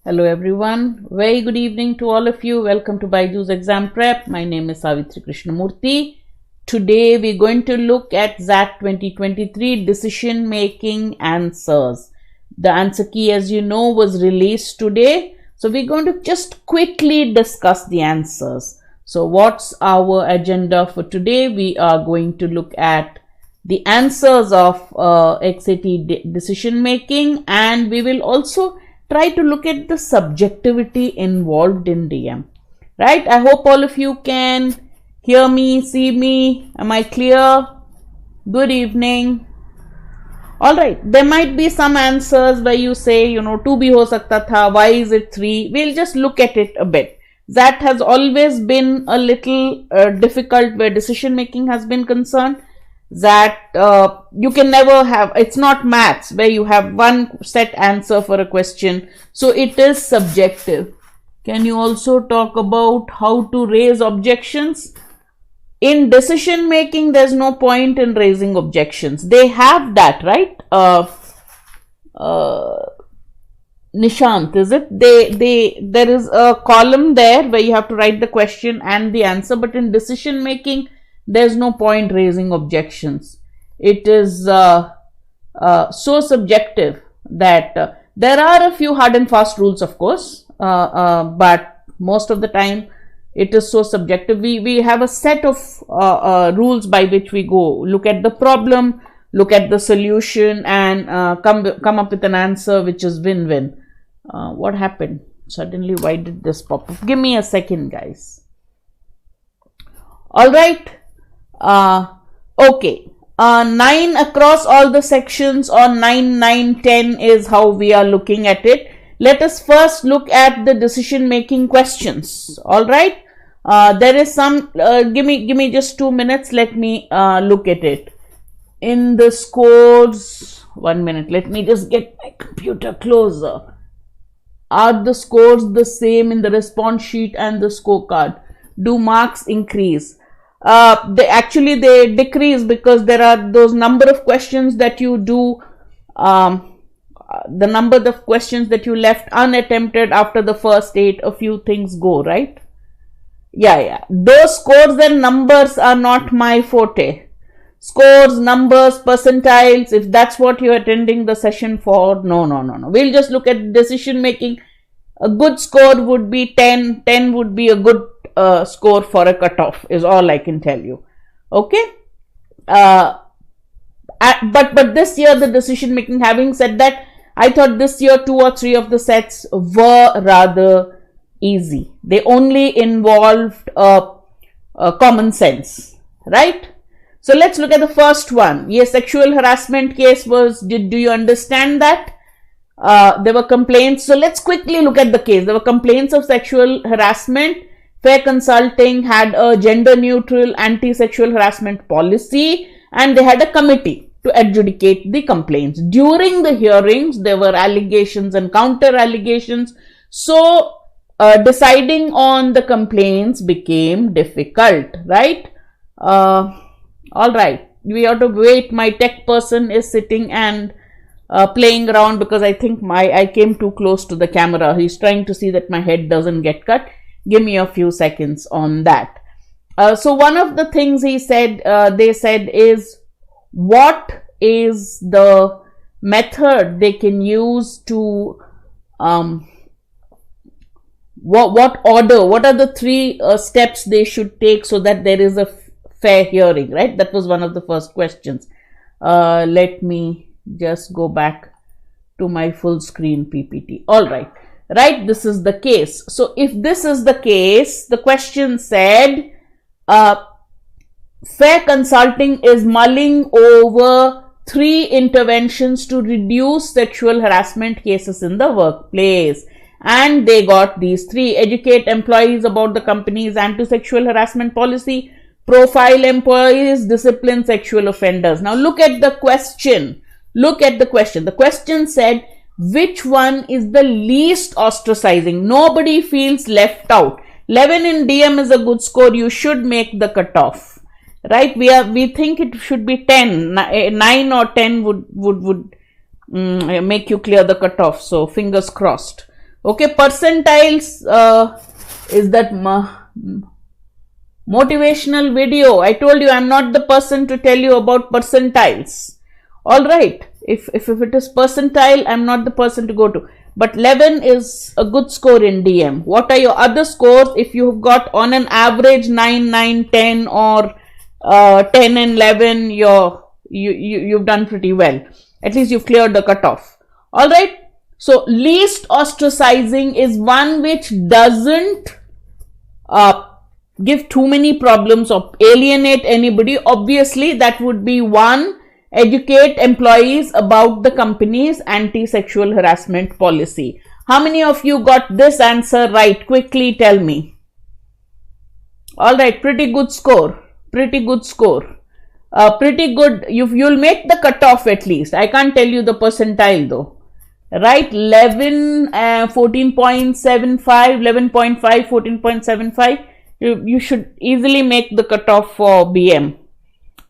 Hello everyone, very good evening to all of you. Welcome to BYJU'S exam prep. My name is Savitri Krishnamurthy. Today we're going to look at XAT 2023 decision making answers. The answer key, as you know, was released today. So we're going to just quickly discuss the answers. So what's our agenda for today? We are going to look at the answers of XAT decision making, and we will also try to look at the subjectivity involved in DM, right? I hope all of you can hear me, see me. Am I clear? Good evening. All right, there might be some answers where you say, 2 bhi ho sakta tha, why is it 3? We'll just look at it a bit. That has always been a little difficult where decision making has been concerned. That you can never have, it's not maths where you have one set answer for a question, so it is subjective. Can you also talk about how to raise objections? In decision making, there's no point in raising objections. They have that, right? Nishant, is it? There is a column there where you have to write the question and the answer, but in decision making, there's no point raising objections. It is so subjective that there are a few hard and fast rules, of course, but most of the time it is so subjective. We have a set of rules by which we go look at the problem, look at the solution, and come up with an answer which is win-win. What happened? Suddenly, why did this pop up? Give me a second, guys. All right. Okay, 9 across all the sections, or 9, 9, 10 is how we are looking at it. Let us first look at the decision making questions. All right, there is some, give me just 2 minutes. Let me look at it. In the scores, 1 minute, let me just get my computer closer. Are the scores the same in the response sheet and the scorecard? Do marks increase? They decrease because there are those number of questions that you do, the number of questions that you left unattempted after the first 8, a few things go, right? Yeah. Those scores and numbers are not my forte. Scores, numbers, percentiles, if that's what you're attending the session for, no. We'll just look at decision making. A good score would be 10. 10 would be a good score for a cutoff, is all I can tell you. Okay. But this year the decision making, having said that, I thought this year 2 or 3 of the sets were rather easy. They only involved common sense, right? So let's look at the first one. Yes, sexual harassment case was, do you understand that? There were complaints. So let's quickly look at the case. There were complaints of sexual harassment. Fair Consulting had a gender-neutral anti-sexual harassment policy, and they had a committee to adjudicate the complaints. During the hearings, there were allegations and counter-allegations. So, deciding on the complaints became difficult, right? All right. We have to wait. My tech person is sitting and playing around because I think I came too close to the camera. He's trying to see that my head doesn't get cut. Give me a few seconds on that. So one of the things they said is, what is the method they can use to, what order, what are the 3 steps they should take so that there is a fair hearing, right? That was one of the first questions. Let me just go back to my full screen PPT. All right. Right, this is the case. So if this is the case, the question said, Fair Consulting is mulling over 3 interventions to reduce sexual harassment cases in the workplace. And they got these 3: educate employees about the company's anti-sexual harassment policy, profile employees, discipline sexual offenders. Now look at the question. The question said, which one is the least ostracizing? Nobody feels left out. 11 in DM is a good score. You should make the cutoff, right? We think it should be 10. 9 or 10 would make you clear the cutoff. So fingers crossed. Okay, percentiles is that motivational video. I told you I'm not the person to tell you about percentiles. All right, if it is percentile, I'm not the person to go to. But 11 is a good score in DM. What are your other scores? If you've got on an average 9, 9, 10 or 10 and 11, you've done pretty well. At least you've cleared the cutoff. All right. So least ostracizing is one which doesn't give too many problems or alienate anybody. Obviously, that would be one. Educate employees about the company's anti-sexual harassment policy. How many of you got this answer right? Quickly tell me. All right, pretty good score. Pretty good score. Pretty good. You'll make the cutoff at least. I can't tell you the percentile though. Right, 11, 14.75, 11.5, 14.75. You should easily make the cutoff for BM.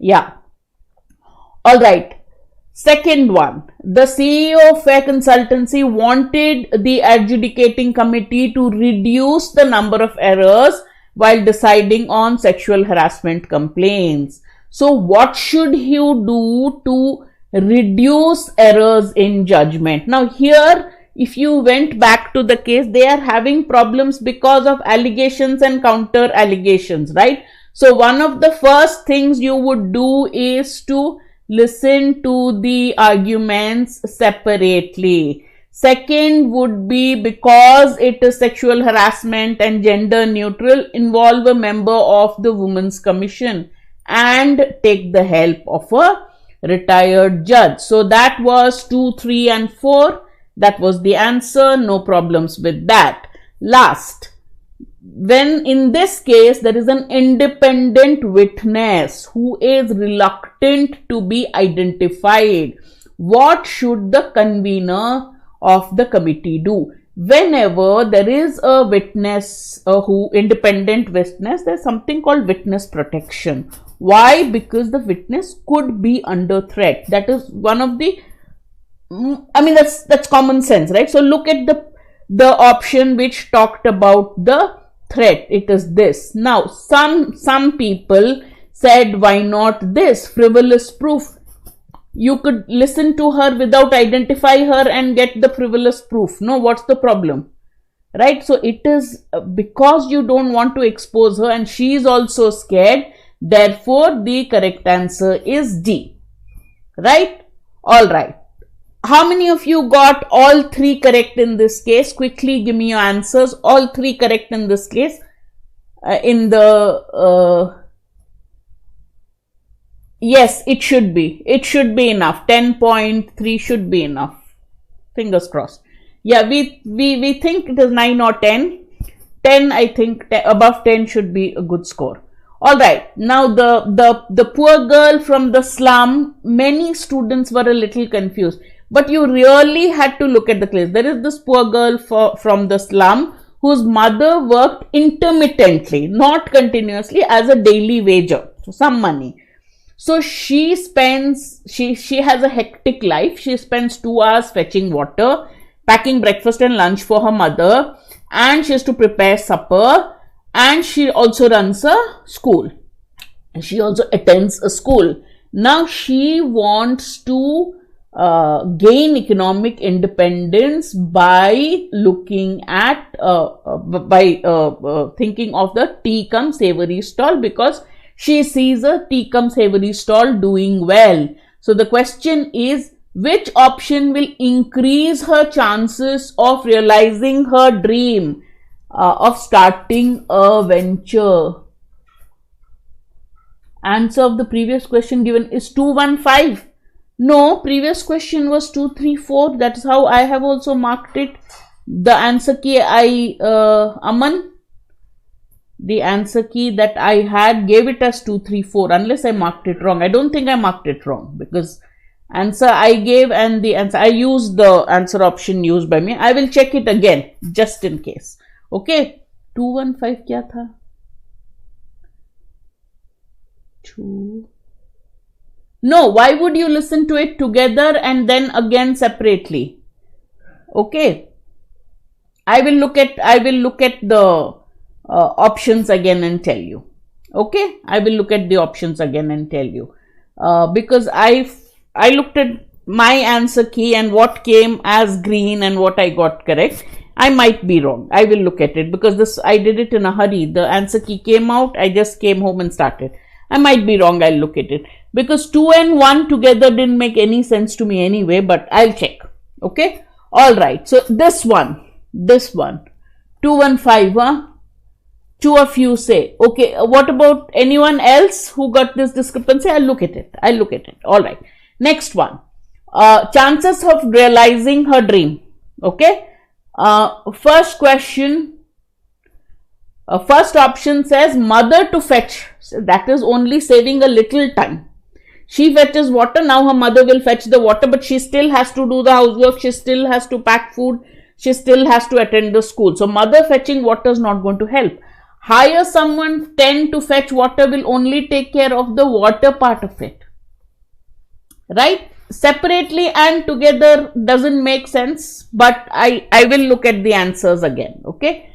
Yeah. All right. Second one, the CEO of Fair Consultancy wanted the adjudicating committee to reduce the number of errors while deciding on sexual harassment complaints. So what should you do to reduce errors in judgment? Now here, if you went back to the case, they are having problems because of allegations and counter allegations, right? So one of the first things you would do is to listen to the arguments separately. Second would be, because it is sexual harassment and gender neutral, involve a member of the Women's Commission and take the help of a retired judge. So that was 2, 3 and 4. That was the answer. No problems with that. Last, when in this case there is an independent witness who is reluctant to be identified, what should the convener of the committee do? Whenever there is a witness, independent witness, there's something called witness protection. Why? Because the witness could be under threat. That is one of the, that's common sense, right? So look at the option which talked about the threat. It is this. Now some people said, why not this? Frivolous proof. You could listen to her without identify her and get the frivolous proof. No, what's the problem? Right? So it is because you don't want to expose her and she is also scared. Therefore, the correct answer is D. Right? All right. How many of you got all 3 correct in this case? Quickly give me your answers. All 3 correct in this case. Yes, it should be. It should be enough. 10.3 should be enough. Fingers crossed. Yeah, we think it is 9 or 10. 10, I think above 10 should be a good score. All right. Now the poor girl from the slum, many students were a little confused. But you really had to look at the case. There is this poor girl from the slum whose mother worked intermittently, not continuously, as a daily wager. So some money. So she has a hectic life. She spends 2 hours fetching water, packing breakfast and lunch for her mother, and she has to prepare supper, and she also runs a school. And she also attends a school. Now she wants to gain economic independence by looking at, thinking of the tea cum savory stall, because she sees a tea cum savory stall doing well. So the question is, which option will increase her chances of realizing her dream of starting a venture? Answer of the previous question given is 215. No, previous question was 234. That is how I have also marked it. The answer key Aman, the answer key that I had gave it as 234, unless I marked it wrong. I don't think I marked it wrong, because answer I gave and the answer, I used the answer option used by me. I will check it again just in case. Okay, 215 kya tha? 2. No, why would you listen to it together and then again separately? Okay. I will look at the options again and tell you. Okay, I will look at the options again and tell you, because I looked at my answer key and what came as green and what I got correct. I might be wrong. I will look at it because I did it in a hurry. The answer key came out. I just came home and started. I might be wrong. I'll look at it because 2 and 1 together didn't make any sense to me anyway, but I'll check. Okay. All right. So this one, 215, huh? 2 of you say, okay, what about anyone else who got this discrepancy? I'll look at it. All right. Next one, chances of realizing her dream. Okay. First question, first option says mother to fetch. So that is only saving a little time. She fetches water. Now her mother will fetch the water, but she still has to do the housework. She still has to pack food. She still has to attend the school. So mother fetching water is not going to help. Hire someone 10 to fetch water will only take care of the water part of it. Right? Separately and together doesn't make sense, but I will look at the answers again. Okay.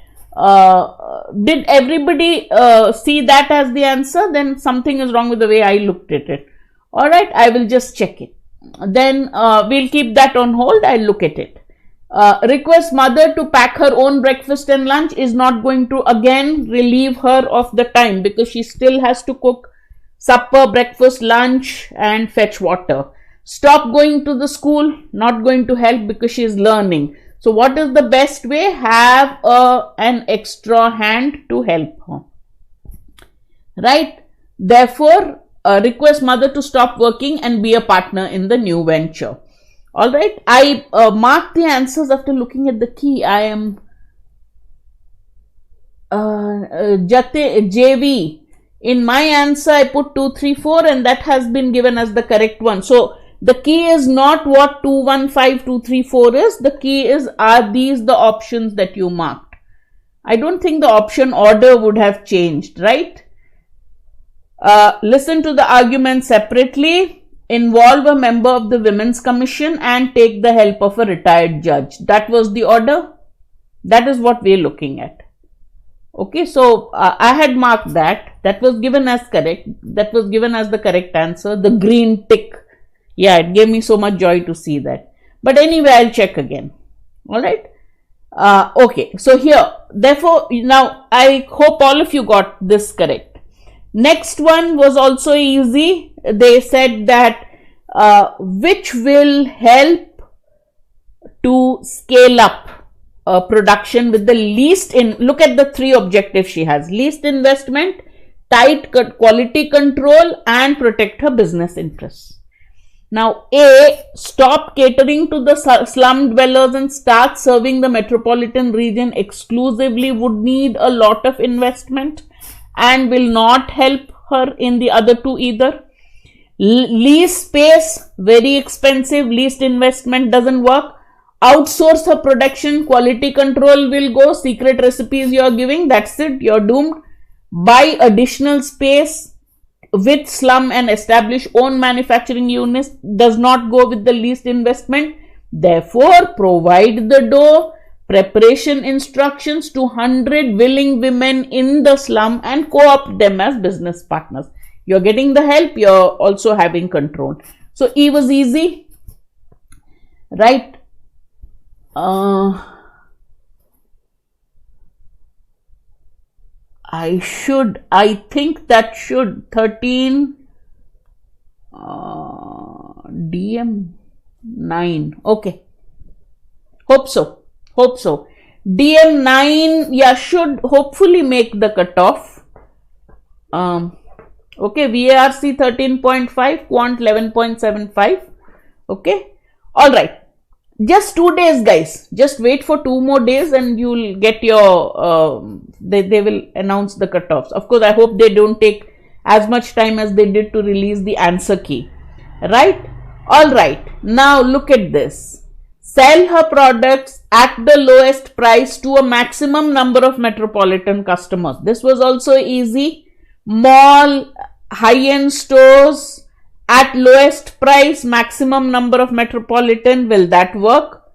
Did everybody see that as the answer? Then something is wrong with the way I looked at it. All right. I will just check it. Then we'll keep that on hold. I'll look at it. Request mother to pack her own breakfast and lunch is not going to again relieve her of the time because she still has to cook supper, breakfast, lunch and fetch water. Stop going to the school, not going to help because she is learning. So what is the best way? Have an extra hand to help her. Right? Therefore, request mother to stop working and be a partner in the new venture. All right. I marked the answers after looking at the key. I am JV. In my answer, I put 2, 3, 4 and that has been given as the correct one. So the key is not what 2, 1, 5, 2, 3, 4 is. The key is, are these the options that you marked? I don't think the option order would have changed, right? Listen to the argument separately. Involve a member of the Women's Commission and take the help of a retired judge. That was the order. That is what we are looking at. Okay, so I had marked that. That was given as correct. That was given as the correct answer. The green tick. Yeah, it gave me so much joy to see that. But anyway, I'll check again. All right. Okay, so here, therefore, now I hope all of you got this correct. Next one was also easy. They said that which will help to scale up production with the least look at the 3 objectives she has: least investment, tight quality control and protect her business interests. Now A, stop catering to the slum dwellers and start serving the metropolitan region exclusively would need a lot of investment and will not help her in the other 2 either. Lease space, very expensive, least investment doesn't work. Outsource her production, quality control will go, secret recipes you are giving, that's it, you're doomed. Buy additional space with slum and establish own manufacturing units, does not go with the least investment. Therefore, provide the dough, preparation instructions to 100 willing women in the slum and co-opt them as business partners. You're getting the help, you're also having control. So E was easy, right? I think that should 13 DM 9. Okay. Hope so. DM 9, yeah, should hopefully make the cutoff. Okay, VARC 13.5, Quant 11.75. Okay. All right. Just 2 days, guys. Just wait for 2 more days and you'll get your, they will announce the cutoffs. Of course, I hope they don't take as much time as they did to release the answer key. Right? All right. Now look at this. Sell her products at the lowest price to a maximum number of metropolitan customers. This was also easy. Mall, high-end stores, at lowest price, maximum number of metropolitan, will that work?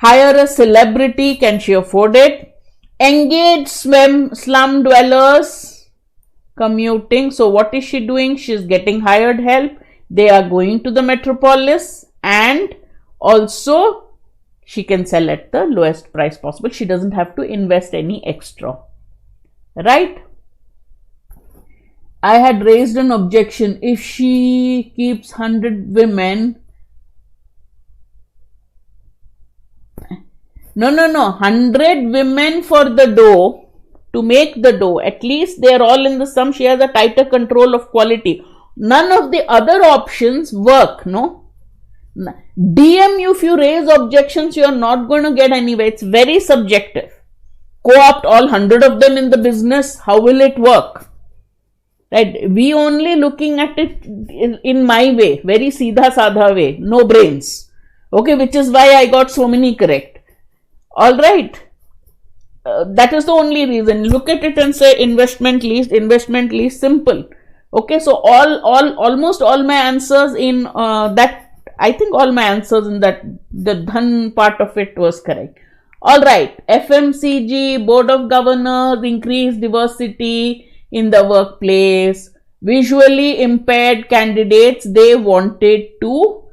Hire a celebrity, can she afford it? Engage slum dwellers, commuting. So what is she doing? She's getting hired help. They are going to the metropolis, and also she can sell at the lowest price possible. She doesn't have to invest any extra, right? I had raised an objection. If she keeps 100 women, no, 100 women for the dough, to make the dough, at least they are all in the sum. She has a tighter control of quality. None of the other options work, no? DM you, if you raise objections, you are not going to get anywhere. It's very subjective. Co-opt all 100 of them in the business, how will it work? Right? We only looking at it in my way, very seedha sadha way, no brains. Okay, which is why I got so many correct. All right. That is the only reason. Look at it and say investment least, simple. Okay, so almost all my answers in that, I think all my answers in that, the dhan part of it was correct. All right, FMCG, Board of Governors, increase diversity in the workplace. Visually impaired candidates, they wanted to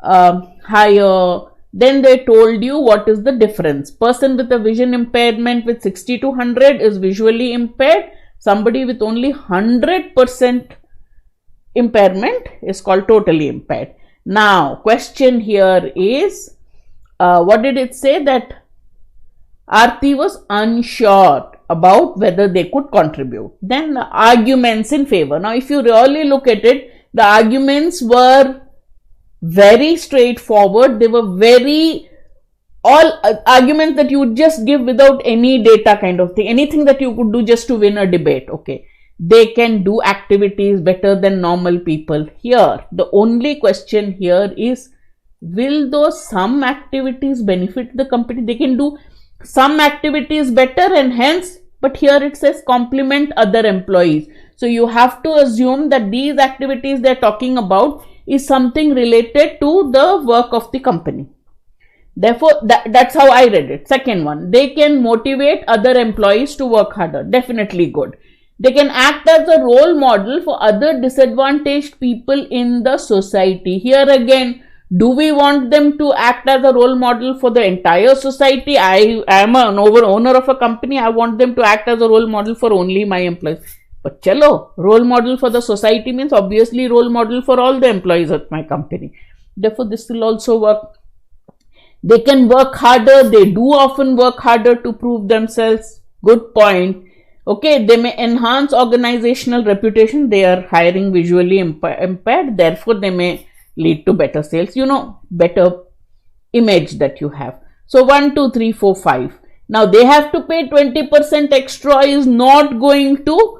hire. Then they told you what is the difference. Person with a vision impairment with 60 to 100 is visually impaired. Somebody with only 100% impairment is called totally impaired. Now, question here is, what did it say? That Aarti was unsure about whether they could contribute. Then the arguments in favor. Now, if you really look at it, the arguments were very straightforward. They were all arguments that you would just give without any data kind of thing. Anything that you could do just to win a debate. Okay. They can do activities better than normal people. Here, the only question here is, will those some activities benefit the company? They can do some activities better and hence, but here it says complement other employees. So you have to assume that these activities they're talking about is something related to the work of the company. Therefore, that's how I read it. Second one, they can motivate other employees to work harder. Definitely good. They can act as a role model for other disadvantaged people in the society. Here again, do we want them to act as a role model for the entire society? I am an owner of a company. I want them to act as a role model for only my employees. But chalo, role model for the society means obviously role model for all the employees at my company. Therefore, this will also work. They can work harder. They do often work harder to prove themselves. Good point. Okay, they may enhance organizational reputation. They are hiring visually impaired. Therefore, they may lead to better sales, better image that you have. So 1, 2, 3, 4, 5. Now they have to pay 20% extra is not going to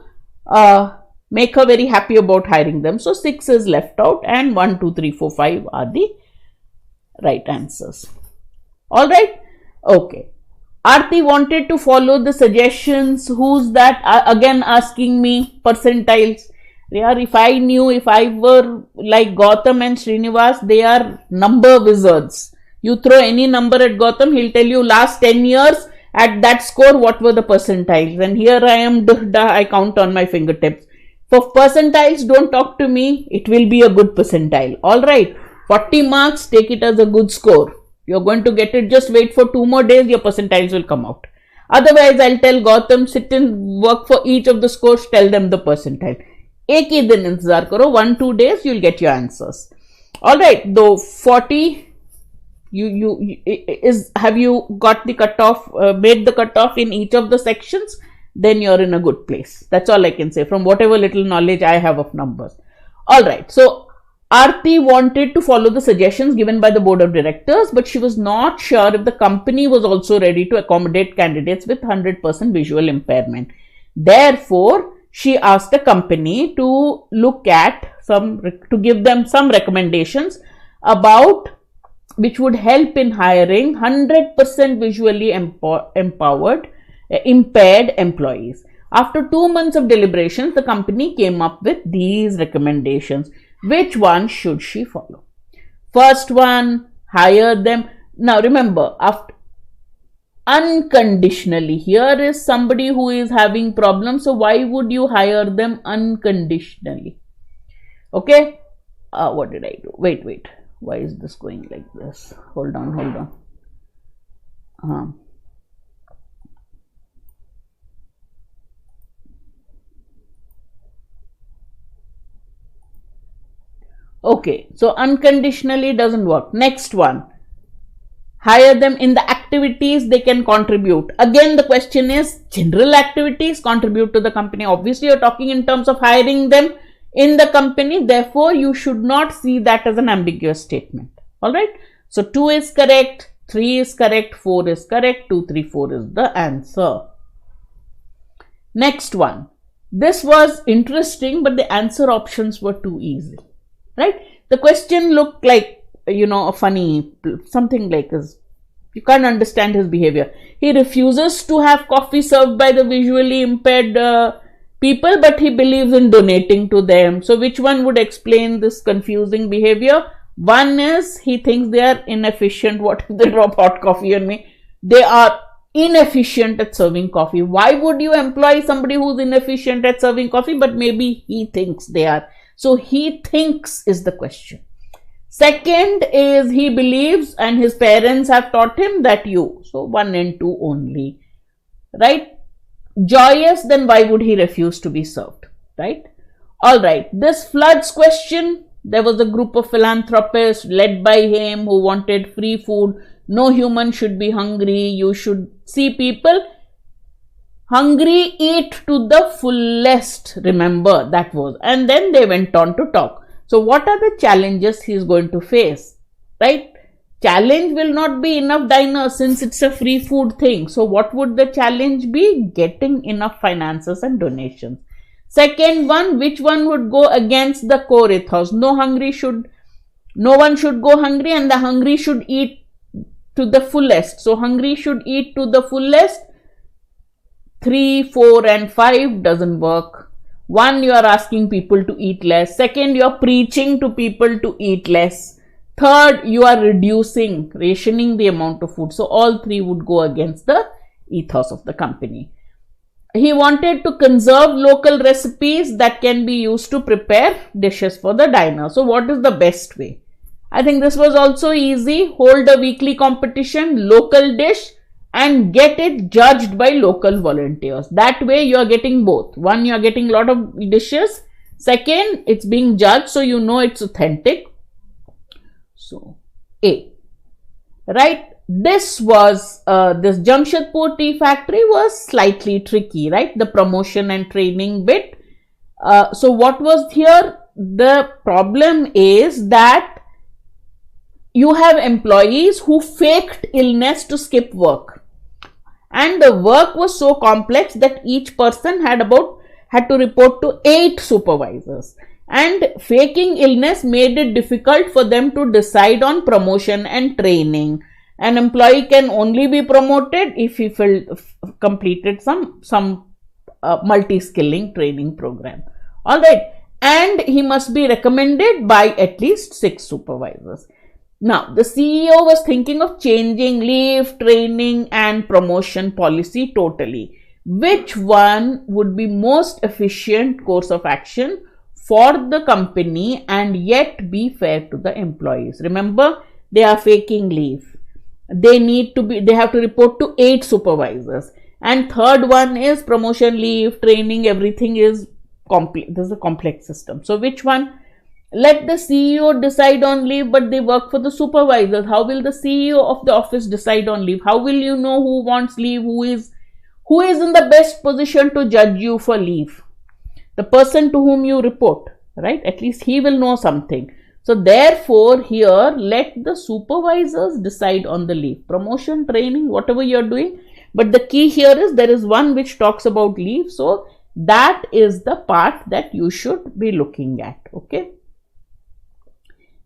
make her very happy about hiring them. So 6 is left out and 1, 2, 3, 4, 5 are the right answers. All right. Okay. Aarti wanted to follow the suggestions. Who's that? Again asking me percentiles. If I were like Gautam and Srinivas, they are number wizards. You throw any number at Gautam, he'll tell you last 10 years at that score, what were the percentiles. And here I am, I count on my fingertips. For percentiles, don't talk to me. It will be a good percentile. All right. 40 marks, take it as a good score. You're going to get it. Just wait for 2 more days, your percentiles will come out. Otherwise, I'll tell Gautam, sit and work for each of the scores, tell them the percentile. एक ही दिन इंतजार करो, 1-2 days you'll get your answers. All right, though 40, have you got the cutoff, made the cutoff in each of the sections? Then you're in a good place. That's all I can say from whatever little knowledge I have of numbers. All right, so Aarti wanted to follow the suggestions given by the board of directors, but she was not sure if the company was also ready to accommodate candidates with 100% visual impairment. Therefore, she asked the company to look at to give them some recommendations about which would help in hiring 100% visually impaired employees. After 2 months of deliberations, the company came up with these recommendations. Which one should she follow? First one, hire them. Now remember, after unconditionally, here is somebody who is having problems, so why would you hire them unconditionally? Okay, what did I do? Wait, why is this going like this? Hold on. Okay, so unconditionally doesn't work. Next one, hire them in the activities they can contribute. Again, the question is general activities contribute to the company. Obviously, you're talking in terms of hiring them in the company. Therefore, you should not see that as an ambiguous statement. All right. So 2 is correct, 3 is correct, 4 is correct, 2, 3, 4 is the answer. Next one. This was interesting, but the answer options were too easy. Right? The question looked like, a funny, something like this. You can't understand his behavior. He refuses to have coffee served by the visually impaired people, but he believes in donating to them. So which one would explain this confusing behavior? One is he thinks they are inefficient. What if they drop hot coffee on me? They are inefficient at serving coffee. Why would you employ somebody who's inefficient at serving coffee? But maybe he thinks they are. So he thinks is the question. Second is he believes and his parents have taught him that you. So 1 and 2 only. Right? Joyous, then why would he refuse to be served? Right? Alright. This floods question, there was a group of philanthropists led by him who wanted free food. No human should be hungry. You should see people hungry, eat to the fullest. Remember, that was. And then they went on to talk. So what are the challenges he is going to face? Right? Challenge will not be enough diners since it's a free food thing. So what would the challenge be? Getting enough finances and donations. Second one, which one would go against the core ethos? No one should go hungry, and the hungry should eat to the fullest. So hungry should eat to the fullest. 3, 4 and 5 doesn't work. 1, you are asking people to eat less. Second, you are preaching to people to eat less. Third, you are rationing the amount of food. So all 3 would go against the ethos of the company. He wanted to conserve local recipes that can be used to prepare dishes for the diner. So what is the best way? I think this was also easy. Hold a weekly competition, local dish, and get it judged by local volunteers. That way you are getting both. 1, you are getting a lot of dishes. Second, it's being judged, so you know it's authentic. So, A. Right? This was, this Jamshedpur Tea Factory was slightly tricky, right? The promotion and training bit. So what was here? The problem is that you have employees who faked illness to skip work. And the work was so complex that each person had to report to 8 supervisors. And faking illness made it difficult for them to decide on promotion and training. An employee can only be promoted if he completed some multi-skilling training program. Alright. And he must be recommended by at least 6 supervisors. Now, the CEO was thinking of changing leave, training and promotion policy totally. Which one would be most efficient course of action for the company and yet be fair to the employees? Remember, they are faking leave. They have to report to 8 supervisors. And third one is promotion, leave, training, everything is complex. This is a complex system. So which one? Let the CEO decide on leave, but they work for the supervisors. How will the CEO of the office decide on leave? How will you know who wants leave, who is in the best position to judge you for leave? The person to whom you report, right? At least he will know something. So therefore, here let the supervisors decide on the leave, promotion, training, whatever you are doing. But the key here is there is one which talks about leave. So that is the part that you should be looking at. Okay.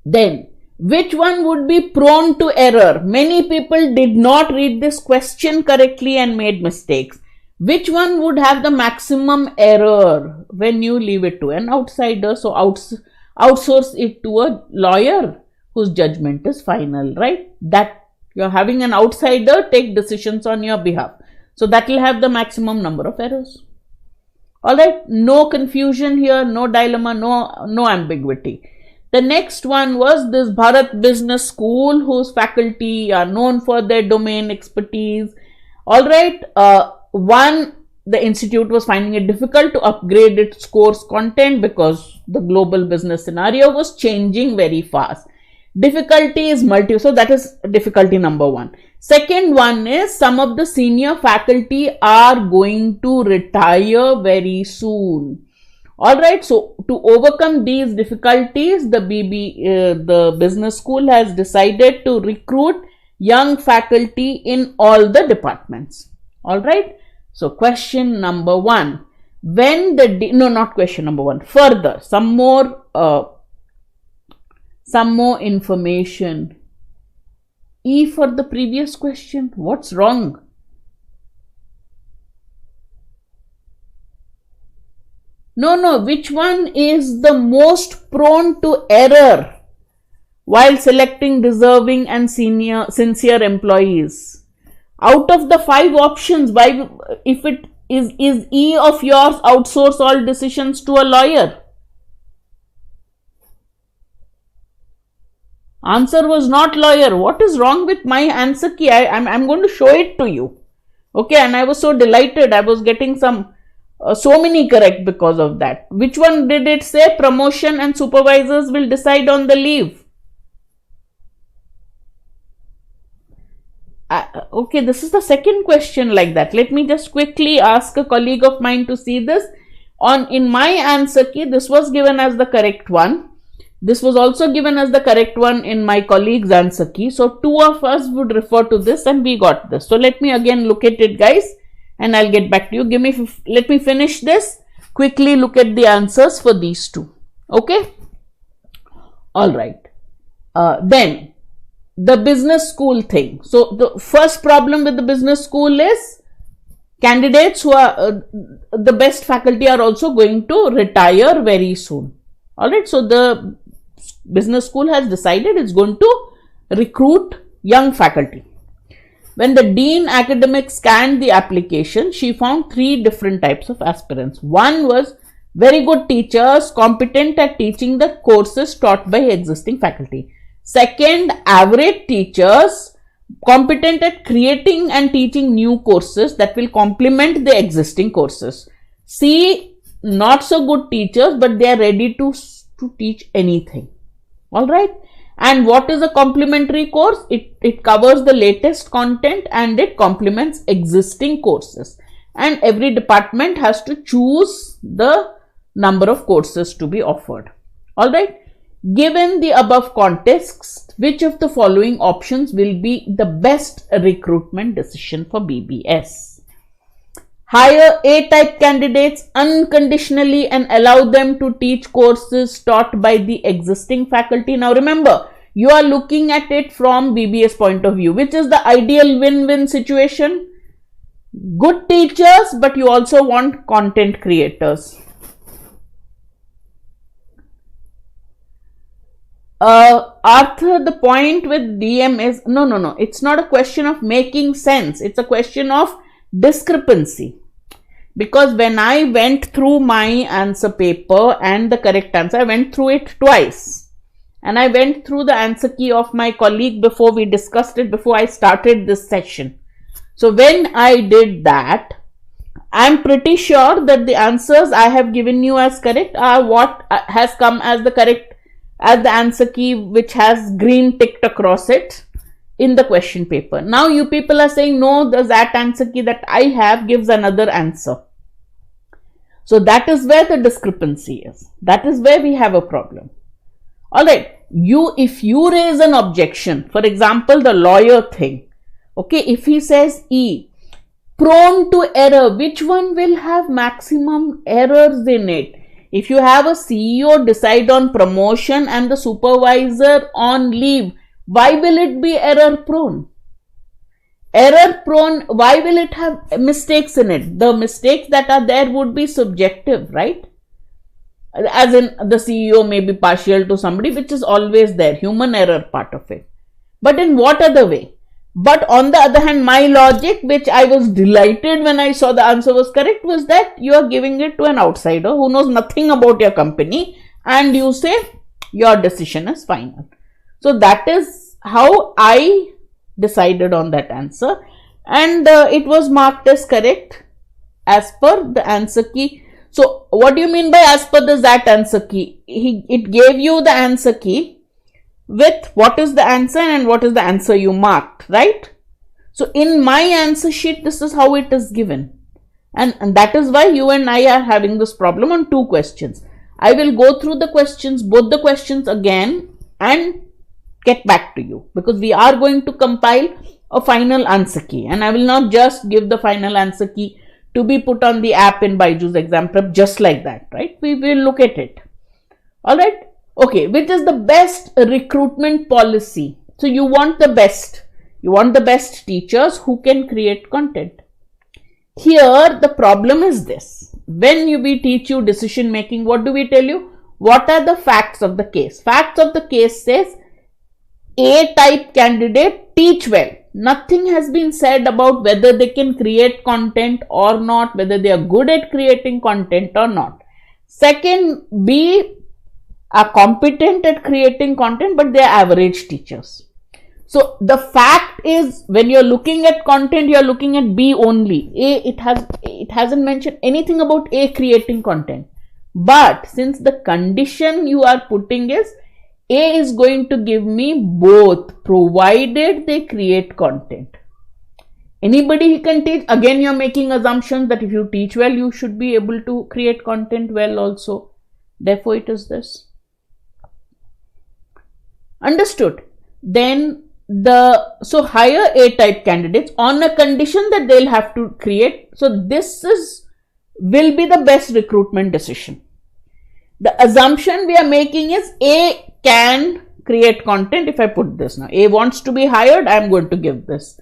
Then, which one would be prone to error? Many people did not read this question correctly and made mistakes. Which one would have the maximum error when you leave it to an outsider? So, outsource it to a lawyer whose judgment is final, right? That You're having an outsider take decisions on your behalf. So that will have the maximum number of errors. Alright, no confusion here, no dilemma, no ambiguity. The next one was this Bharat Business School, whose faculty are known for their domain expertise. Alright, the institute was finding it difficult to upgrade its course content because the global business scenario was changing very fast. Difficulty is so that is difficulty number 1. Second one is some of the senior faculty are going to retire very soon. Alright, so to overcome these difficulties, the business school has decided to recruit young faculty in all the departments. Alright, so question number 1. Not question number 1. Further, some more information. E for the previous question. What's wrong? No. Which one is the most prone to error while selecting deserving and sincere employees? Out of the 5 options, if it is E of yours, outsource all decisions to a lawyer? Answer was not lawyer. What is wrong with my answer key? I'm going to show it to you. Okay, and I was so delighted. I was getting so many correct because of that. Which one did it say? Promotion and supervisors will decide on the leave. Okay, this is the second question like that. Let me just quickly ask a colleague of mine to see this. In my answer key, this was given as the correct one. This was also given as the correct one in my colleague's answer key. So 2 of us would refer to this and we got this. So let me again look at it, guys, and I'll get back to you. Let me finish this. Quickly look at the answers for these 2. Okay. All right. Then the business school thing. So the first problem with the business school is candidates who are the best faculty are also going to retire very soon. All right. So the business school has decided it's going to recruit young faculty. When the dean academic scanned the application, she found 3 different types of aspirants. One was very good teachers, competent at teaching the courses taught by existing faculty. Second, average teachers, competent at creating and teaching new courses that will complement the existing courses. C, not so good teachers, but they are ready to teach anything. All right. And what is a complementary course? It covers the latest content and it complements existing courses. And every department has to choose the number of courses to be offered. All right. Given the above context, which of the following options will be the best recruitment decision for BBS? Hire A-type candidates unconditionally and allow them to teach courses taught by the existing faculty. Now remember, you are looking at it from BBS point of view, which is the ideal win-win situation. Good teachers, but you also want content creators. Arthur, the point with DM is, no, it's not a question of making sense. It's a question of discrepancy, because when I went through my answer paper and the correct answer, I went through it twice, and I went through the answer key of my colleague before we discussed it, before I started this session. So when I did that, I'm pretty sure that the answers I have given you as correct are what has come as the correct, as the answer key which has green ticked across it in the question paper. Now you people are saying, no, the XAT answer key that I have gives another answer. So that is where the discrepancy is. That is where we have a problem. Alright, if you raise an objection, for example, the lawyer thing, okay, if he says E, prone to error, which one will have maximum errors in it? If you have a CEO decide on promotion and the supervisor on leave, why will it be error prone? Error prone, why will it have mistakes in it? The mistakes that are there would be subjective, right? As in the CEO may be partial to somebody, which is always there, human error part of it. But in what other way? But on the other hand, my logic, which I was delighted when I saw the answer was correct, was that you are giving it to an outsider who knows nothing about your company, and you say your decision is final. So that is how I decided on that answer, and it was marked as correct as per the answer key. So what do you mean by as per the XAT answer key? It gave you the answer key with what is the answer and what is the answer you marked, right? So in my answer sheet, this is how it is given, and that is why you and I are having this problem on 2 questions. I will go through the questions, both the questions again, and get back to you, because we are going to compile a final answer key, and I will not just give the final answer key to be put on the app in BYJU'S exam prep just like that, right? We will look at it. All right. Okay, which is the best recruitment policy? So you want the best. You want the best teachers who can create content. Here, the problem is this. When we teach you decision making, what do we tell you? What are the facts of the case? Facts of the case says A type candidate teach well. Nothing has been said about whether they can create content or not, whether they are good at creating content or not. Second, B are competent at creating content, but they are average teachers. So the fact is, when you're looking at content, you're looking at B only. A, it hasn't mentioned anything about A creating content. But since the condition you are putting is A is going to give me both, provided they create content. Anybody who can teach, again you're making assumptions that if you teach well, you should be able to create content well also. Therefore, it is this. Understood? Then so hire A type candidates on a condition that they'll have to create. So this will be the best recruitment decision. The assumption we are making is A can create content. If I put this now, A wants to be hired, I am going to give this.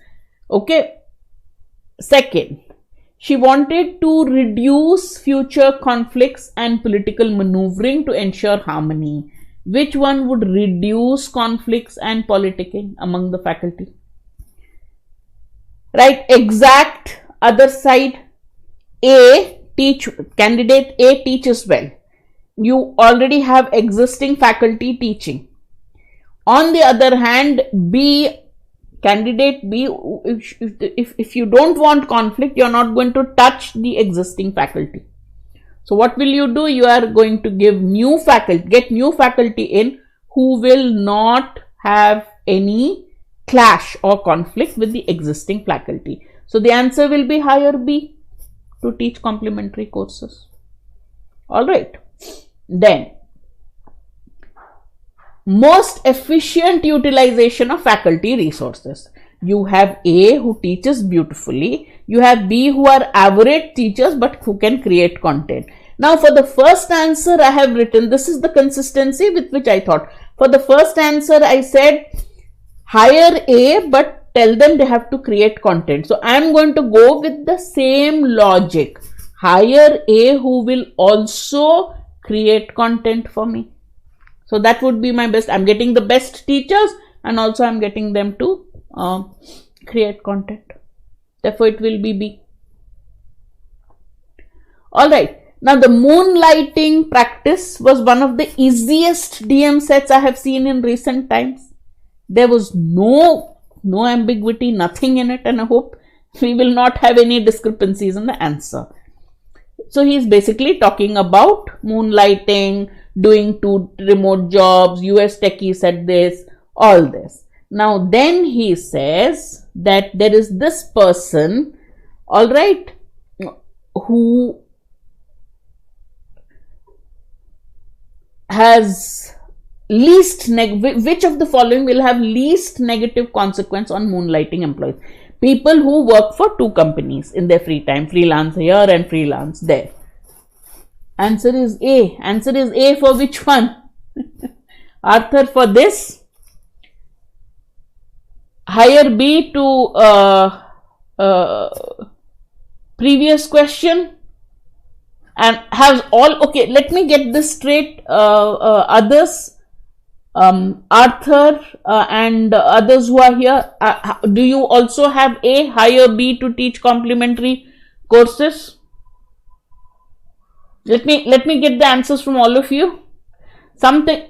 Okay. Second, she wanted to reduce future conflicts and political maneuvering to ensure harmony. Which one would reduce conflicts and politicking among the faculty? Right, exact other side. Candidate A teaches well. You already have existing faculty teaching. On the other hand, candidate B, if you don't want conflict, you're not going to touch the existing faculty. So what will you do? You are going to give new faculty, get new faculty in who will not have any clash or conflict with the existing faculty. So the answer will be hire B to teach complementary courses. All right. Then, most efficient utilization of faculty resources. You have A who teaches beautifully. You have B who are average teachers but who can create content. Now for the first answer I have written, this is the consistency with which I thought. For the first answer I said hire A but tell them they have to create content. So I am going to go with the same logic. Hire A who will also create content for me. So that would be my best. I'm getting the best teachers and also I'm getting them to create content. Therefore, it will be B. All right. Now, the moonlighting practice was one of the easiest DM sets I have seen in recent times. There was no ambiguity, nothing in it, and I hope we will not have any discrepancies in the answer. So, he is basically talking about moonlighting, doing 2 remote jobs, US techie said this, all this. Now, then he says that there is this person, all right, who has which of the following will have least negative consequence on moonlighting employees? People who work for 2 companies in their free time, freelance here and freelance there. Answer is A. Answer is A for which one? Arthur, for this. Hire B to previous question and has all. Okay, let me get this straight. Others, Arthur and others who are here, do you also have A, hire B to teach complementary courses? Let me get the answers from all of you. Something.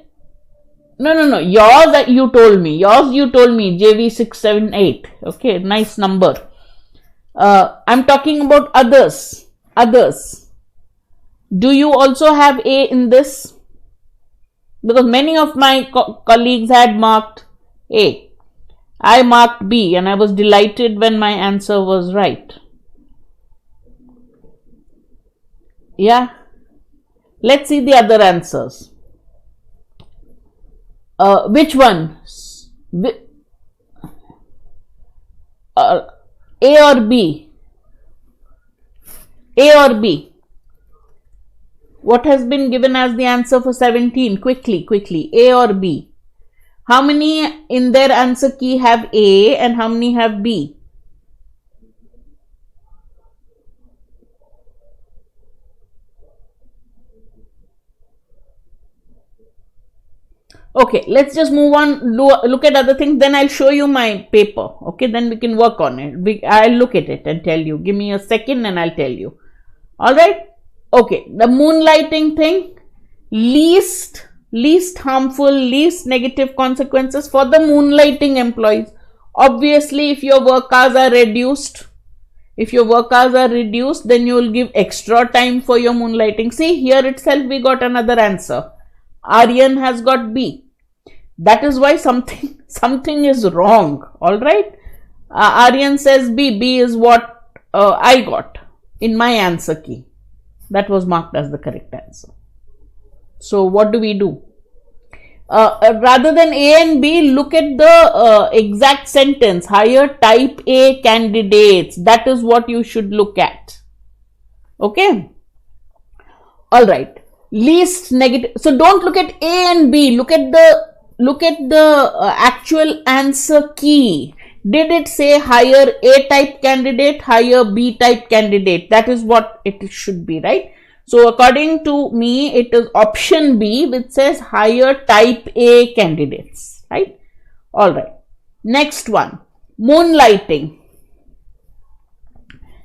No. Yours that you told me. JV678. Okay, nice number. I'm talking about others. Do you also have A in this? Because many of my colleagues had marked A. I marked B and I was delighted when my answer was right. Yeah. Let's see the other answers. Which one? A or B? A or B? What has been given as the answer for 17? Quickly. A or B? How many in their answer key have A and how many have B? Okay, let's just move on, look at other things, then I'll show you my paper. Okay, then we can work on it. I'll look at it and tell you. Give me a second and I'll tell you. Alright? Okay, the moonlighting thing, least harmful, least negative consequences for the moonlighting employees. Obviously, if your work hours are reduced, then you will give extra time for your moonlighting. See, here itself we got another answer. Aryan has got B. That is why something is wrong. Alright? Aryan says B. B is what I got in my answer key. That was marked as the correct answer. So what do we do? Rather than A and B, look at the exact sentence. Hire type A candidates. That is what you should look at. Okay? Alright. Least negative. So don't look at A and B. Look at the actual answer key. Did it say hire A type candidate, hire B type candidate? That is what it should be, right? So according to me, it is option B, which says hire type A candidates, right? All right. Next one, moonlighting.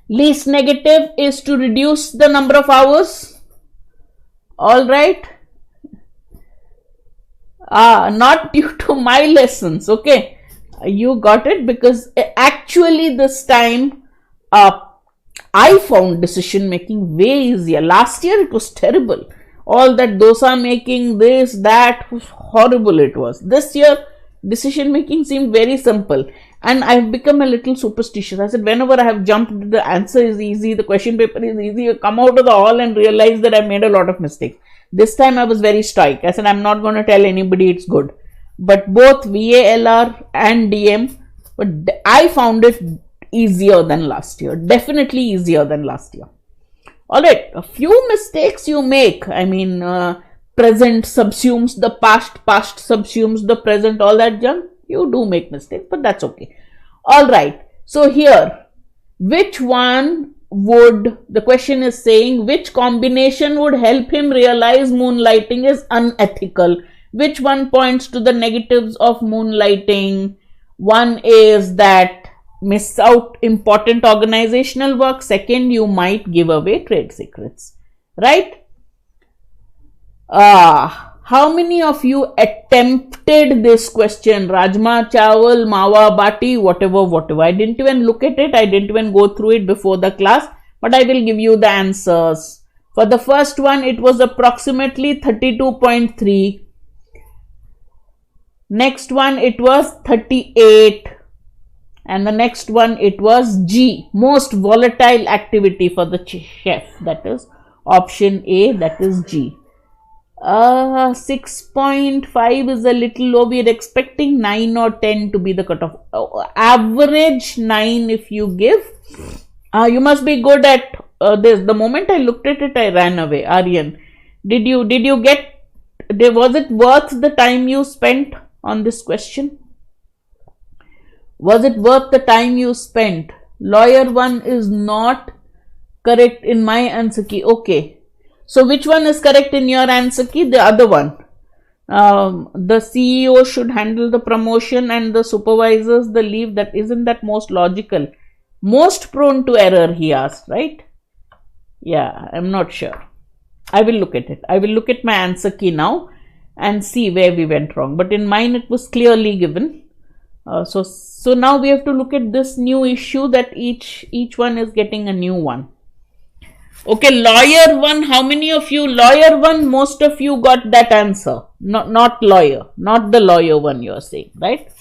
Least negative is to reduce the number of hours. All right. Not due to my lessons. Okay. You got it, because actually this time I found decision making way easier. Last year it was terrible. All that dosa making, this, that, horrible it was. This year decision making seemed very simple, and I've become a little superstitious. I said, whenever I have jumped, the answer is easy, the question paper is easy, you come out of the hall and realize that I made a lot of mistakes. This time I was very stoic. I said, I'm not going to tell anybody it's good. But both VALR and DM, but I found it easier than last year. Definitely easier than last year. Alright, a few mistakes you make. I mean, present subsumes the past, past subsumes the present, all that junk. You do make mistakes, but that's okay. Alright, so here, which one would, the question is saying, which combination would help him realize moonlighting is unethical? Which one points to the negatives of moonlighting? One is that miss out important organizational work. Second, you might give away trade secrets. Right? How many of you attempted this question? Rajma, chawal, mawa, bati, whatever. I didn't even look at it. I didn't even go through it before the class. But I will give you the answers. For the first one, it was approximately 32.3. Next one, it was 38. And the next one, it was G, most volatile activity for the chef. That is option A, that is G. 6.5 is a little low. We are expecting 9 or 10 to be the cutoff. Average 9 if you give. You must be good at this. The moment I looked at it, I ran away. Aryan, did you get, was it worth the time you spent on this question? Was it worth the time you spent? Lawyer 1 is not correct in my answer key. Okay. So which one is correct in your answer key? The other one. The CEO should handle the promotion and the supervisors the leave. That isn't that most logical? Most prone to error, he asked, right? Yeah, I'm not sure. I will look at it. I will look at my answer key now and see where we went wrong. But in mine, it was clearly given. So now we have to look at this new issue that each one is getting a new one. Okay, lawyer one, how many of you? Lawyer one, most of you got that answer. Not lawyer, not the lawyer one you are saying, right?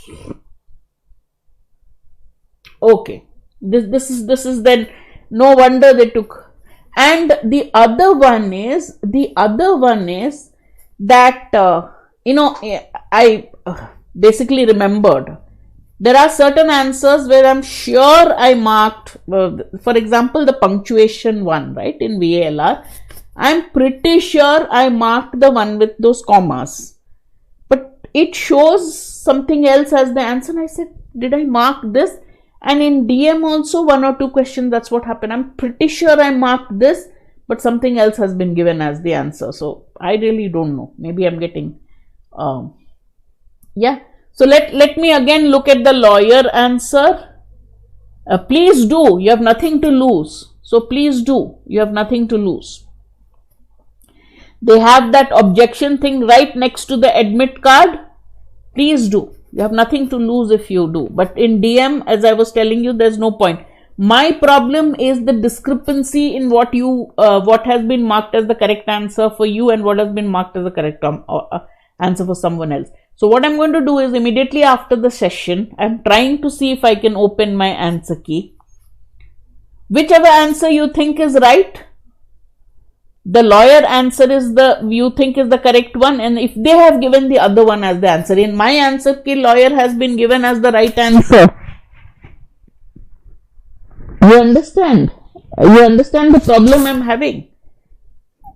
Okay, this is then, no wonder they took. And the other one is that I basically remembered there are certain answers where I'm sure I marked, for example, the punctuation one, right, in VALR. I'm pretty sure I marked the one with those commas, but it shows something else as the answer. And I said, did I mark this? And in DM also, 1 or 2 questions, that's what happened. I'm pretty sure I marked this, but something else has been given as the answer. So I really don't know. Maybe I'm getting, yeah. So let me again look at the lawyer answer. Please do. You have nothing to lose. So please do. You have nothing to lose. They have that objection thing right next to the admit card. Please do. You have nothing to lose if you do. But in DM, as I was telling you, there's no point. My problem is the discrepancy in what has been marked as the correct answer for you and what has been marked as the correct answer for someone else. So what I'm going to do is immediately after the session, I'm trying to see if I can open my answer key. Whichever answer you think is right, the lawyer answer is you think is the correct one, and if they have given the other one as the answer, in my answer key, lawyer has been given as the right answer. You understand? You understand the problem I'm having?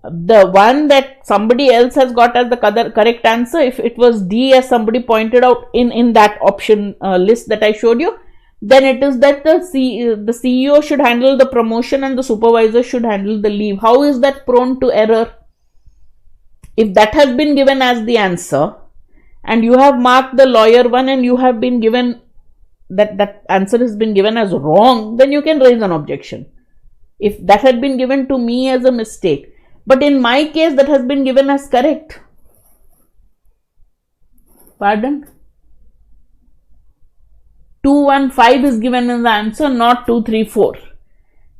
The one that somebody else has got as the correct answer, if it was D as somebody pointed out in that option list that I showed you, then it is that the CEO should handle the promotion and the supervisor should handle the leave. How is that prone to error? If that has been given as the answer and you have marked the lawyer one and you have been given that answer has been given as wrong, then you can raise an objection. If that had been given to me as a mistake, but in my case, that has been given as correct. Pardon? 215 is given as the answer, not 234.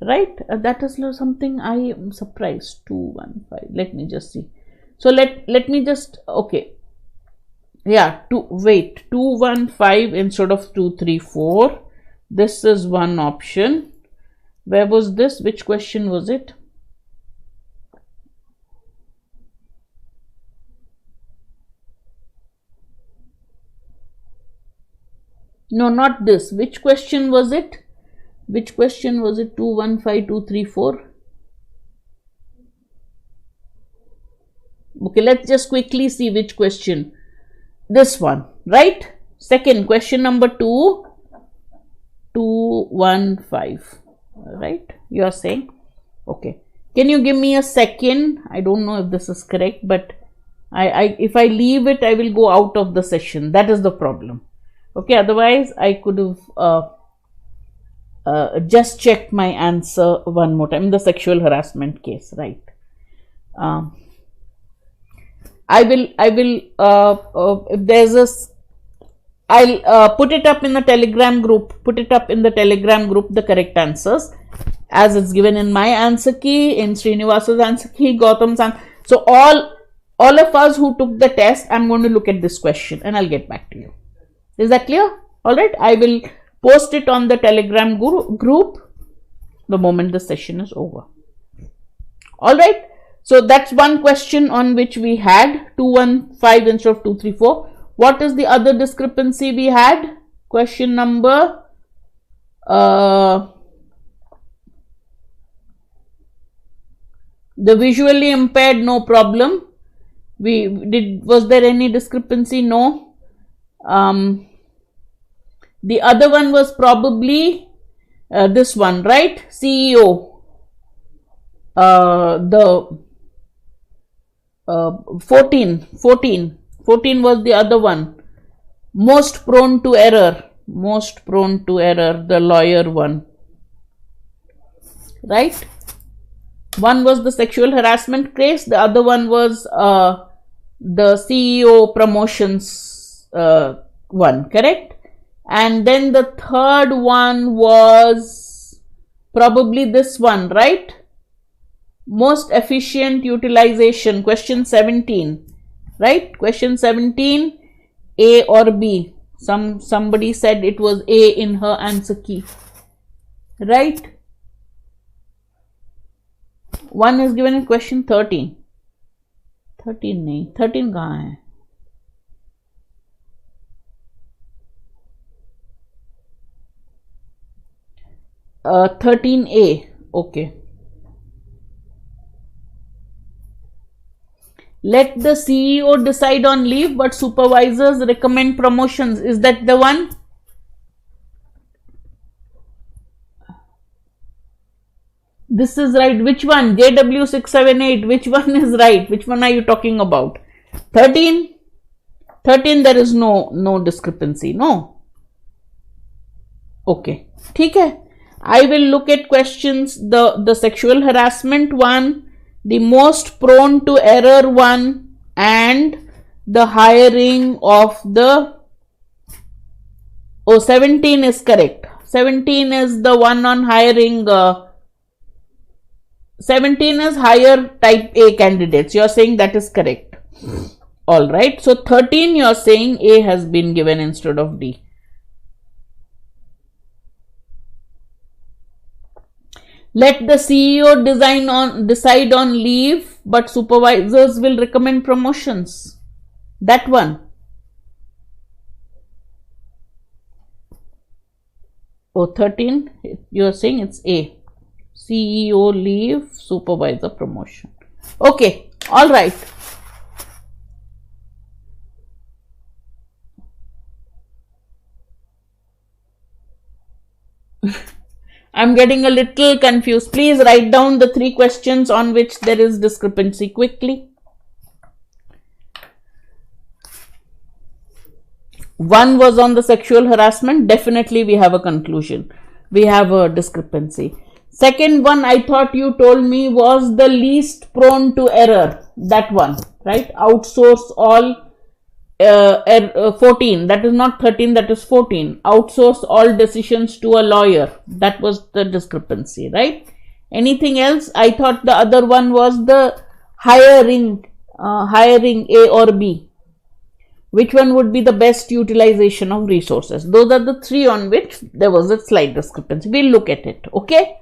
Right? That is something I am surprised. 215. Let me just see. So let me just, okay. Yeah, 215 instead of 234. This is one option. Where was this? Which question was it? No, not this. Which question was it? Which question was it? 215, 234. Okay, let's just quickly see which question. This one, right? Second question number 215. Right? You are saying? Okay. Can you give me a second? I don't know if this is correct, but if I leave it, I will go out of the session. That is the problem. Okay, otherwise I could have just checked my answer one more time. The sexual harassment case, right? I will if there's a, I'll put it up in the Telegram group. The correct answers as it's given in my answer key, in Srinivas's answer key, Gautam's answer. So all of us who took the test, I'm going to look at this question and I'll get back to you. Is that clear? All right. I will post it on the Telegram group the moment the session is over. All right. So that's one question on which we had 215 instead of 234. What is the other discrepancy we had? Question number the visually impaired, no problem. Was there any discrepancy? No. The other one was probably this one, right? CEO. The 14 14 was the other one. Most prone to error. Most prone to error, the lawyer one. Right? One was the sexual harassment case. The other one was the CEO promotions one. Correct? And then the third one was probably this one, right? Most efficient utilization, question 17, right? Question 17, A or B. Somebody said it was A in her answer key, right? One is given in question 13. 13 नहीं, 13 कहाँ है? 13A, okay. Let the CEO decide on leave, but supervisors recommend promotions. Is that the one? This is right. Which one? JW678. Which one is right? Which one are you talking about? 13? 13, there is no discrepancy. No. Okay. ठीक है. I will look at questions, the sexual harassment one, the most prone to error one, and the hiring of the, 17 is correct. 17 is the one on hiring, 17 is hire type A candidates. You are saying that is correct. All right. So 13 you are saying A has been given instead of D. Let the CEO decide on leave, but supervisors will recommend promotions. That one. 13, you are saying it's A. CEO leave, supervisor promotion. Okay, all right. I'm getting a little confused. Please write down the 3 questions on which there is discrepancy quickly. One was on the sexual harassment. Definitely we have a conclusion. We have a discrepancy. Second one, I thought you told me was the least prone to error. That one, right? Outsource all 14. That is not 13, that is 14. Outsource all decisions to a lawyer. That was the discrepancy, right? Anything else? I thought the other one was the hiring A or B. Which one would be the best utilization of resources? Those are the 3 on which there was a slight discrepancy. We'll look at it, okay?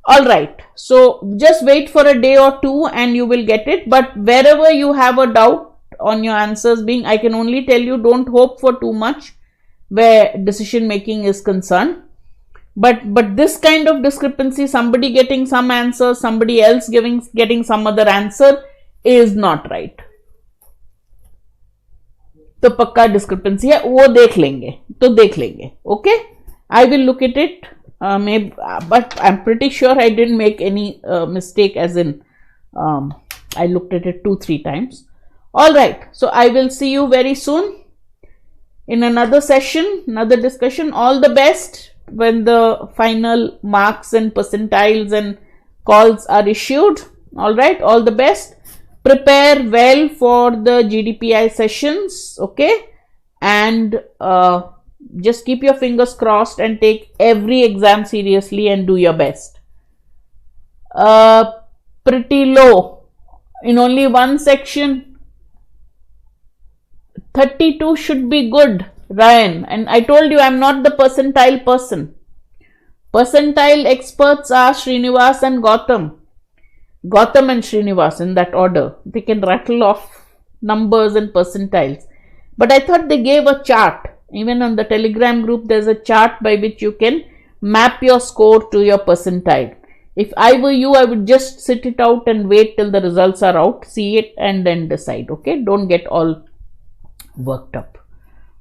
All right. So just wait for a day or 2 and you will get it. But wherever you have a doubt on your answers being, I can only tell you don't hope for too much where decision making is concerned. But this kind of discrepancy, somebody getting some answer, somebody else getting some other answer, is not right. तो पक्का discrepancy है, वो देख लेंगे, okay? I will look at it, but I'm pretty sure I didn't make any mistake, as in I looked at it 2-3 times. All right, so I will see you very soon in another session, another discussion. All the best when the final marks and percentiles and calls are issued. All right, all the best. Prepare well for the GDPI sessions, okay? And just keep your fingers crossed and take every exam seriously and do your best. Pretty low in only one section. 32 should be good, Ryan. And I told you I'm not the percentile person. Percentile experts are Srinivas and Gautam. Gautam and Srinivas, in that order. They can rattle off numbers and percentiles. But I thought they gave a chart. Even on the Telegram group, there's a chart by which you can map your score to your percentile. If I were you, I would just sit it out and wait till the results are out, see it and then decide, okay? Don't get all worked up.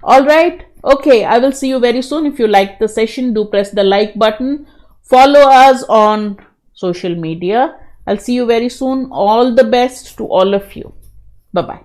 All right. Okay. I will see you very soon. If you like the session, do press the like button. Follow us on social media. I'll see you very soon. All the best to all of you. Bye-bye.